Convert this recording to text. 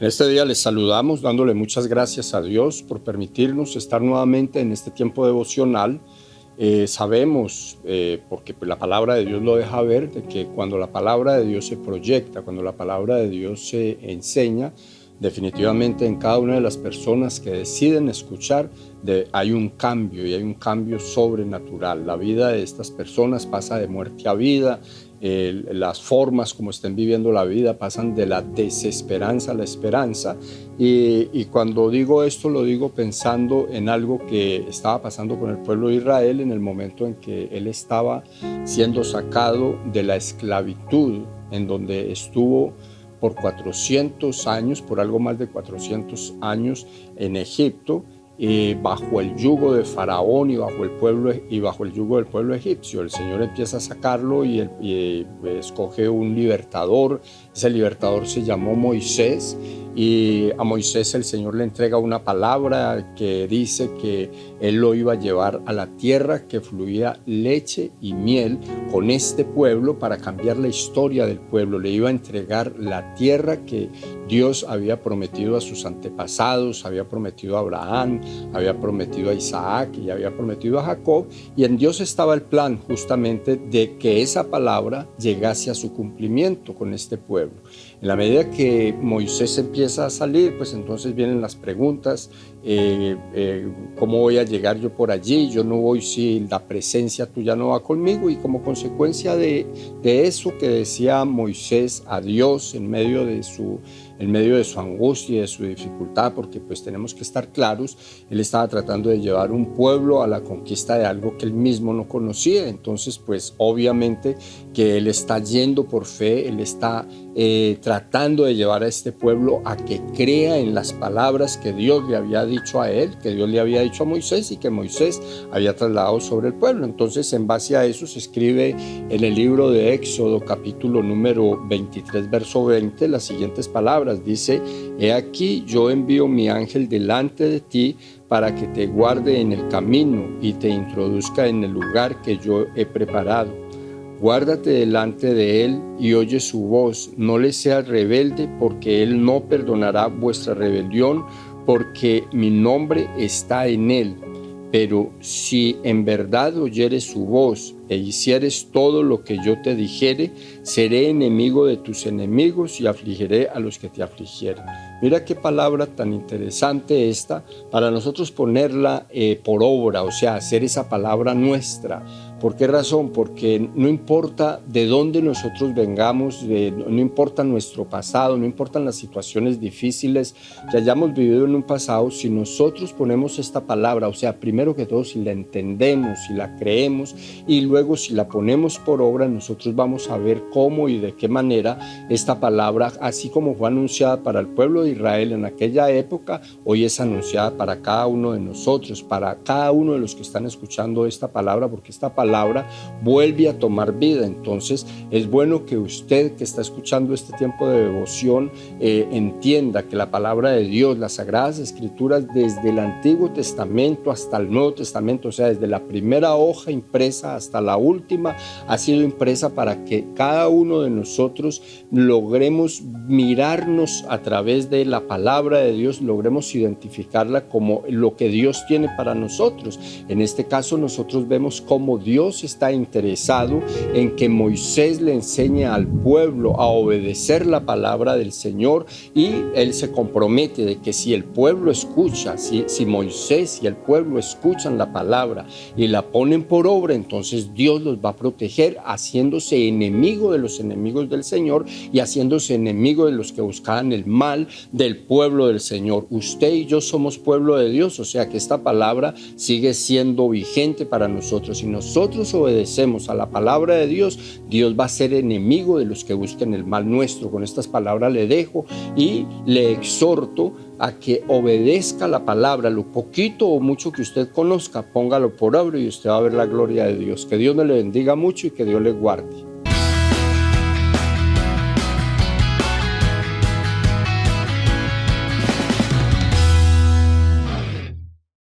En este día les saludamos dándole muchas gracias a Dios por permitirnos estar nuevamente en este tiempo devocional. Sabemos, porque la palabra de Dios lo deja ver, de que cuando la palabra de Dios se proyecta, cuando la palabra de Dios se enseña, definitivamente en cada una de las personas que deciden escuchar hay un cambio, y hay un cambio sobrenatural. La vida de estas personas pasa de muerte a vida. Las formas como estén viviendo la vida pasan de la desesperanza a la esperanza. Y cuando digo esto, lo digo pensando en algo que estaba pasando con el pueblo de Israel en el momento en que él estaba siendo sacado de la esclavitud, en donde estuvo por 400 años, por algo más de 400 años en Egipto, bajo el yugo de Faraón y bajo el yugo del pueblo egipcio. El Señor empieza a sacarlo y escoge un libertador. Ese libertador se llamó Moisés, y a Moisés el Señor le entrega una palabra que dice que él lo iba a llevar a la tierra que fluía leche y miel con este pueblo para cambiar la historia del pueblo. Le iba a entregar la tierra que Dios había prometido a sus antepasados, había prometido a Abraham, había prometido a Isaac y había prometido a Jacob, y en Dios estaba el plan justamente de que esa palabra llegase a su cumplimiento con este pueblo. En la medida que Moisés empieza a salir, pues entonces vienen las preguntas: ¿cómo voy a llegar yo por allí? Yo no voy si la presencia tuya no va conmigo. Y como consecuencia de eso que decía Moisés a Dios en medio de su angustia y de su dificultad, porque pues tenemos que estar claros, él estaba tratando de llevar un pueblo a la conquista de algo que él mismo no conocía. Entonces pues obviamente que él está yendo por fe, él está tratando de llevar a este pueblo a que crea en las palabras que Dios le había dicho a él, que Dios le había dicho a Moisés y que Moisés había trasladado sobre el pueblo. Entonces en base a eso se escribe en el libro de Éxodo capítulo número 23 verso 20 las siguientes palabras. Dice: he aquí yo envío mi ángel delante de ti para que te guarde en el camino y te introduzca en el lugar que yo he preparado. Guárdate delante de él y oye su voz, no le seas rebelde, porque él no perdonará vuestra rebelión, porque mi nombre está en él. Pero si en verdad oyeres su voz e hicieres todo lo que yo te dijere, seré enemigo de tus enemigos y afligiré a los que te afligieren. Mira qué palabra tan interesante esta para nosotros ponerla por obra, o sea, hacer esa palabra nuestra. ¿Por qué razón? Porque no importa de dónde nosotros vengamos, no importa nuestro pasado, no importan las situaciones difíciles que hayamos vivido en un pasado, si nosotros ponemos esta palabra, o sea, primero que todo, si la entendemos, si la creemos, y luego si la ponemos por obra, nosotros vamos a ver cómo y de qué manera esta palabra, así como fue anunciada para el pueblo de Israel en aquella época, hoy es anunciada para cada uno de nosotros, para cada uno de los que están escuchando esta palabra, porque esta palabra vuelve a tomar vida. Entonces es bueno que usted que está escuchando este tiempo de devoción entienda que la palabra de Dios, las Sagradas Escrituras, desde el Antiguo Testamento hasta el Nuevo Testamento, o sea, desde la primera hoja impresa hasta la última, ha sido impresa para que cada uno de nosotros logremos mirarnos a través de la palabra de Dios, logremos identificarla como lo que Dios tiene para nosotros. En este caso nosotros vemos cómo Dios está interesado en que Moisés le enseñe al pueblo a obedecer la palabra del Señor, y él se compromete de que si el pueblo escucha, si Moisés y el pueblo escuchan la palabra y la ponen por obra, entonces Dios los va a proteger, haciéndose enemigo de los enemigos del Señor y haciéndose enemigo de los que buscaban el mal del pueblo del Señor. Usted y yo somos pueblo de Dios, o sea que esta palabra sigue siendo vigente para nosotros. Si nosotros obedecemos a la palabra de Dios, Dios va a ser enemigo de los que busquen el mal nuestro. Con estas palabras le dejo y le exhorto a que obedezca la palabra. Lo poquito o mucho que usted conozca, póngalo por obra y usted va a ver la gloria de Dios. Que Dios me le bendiga mucho y que Dios le guarde.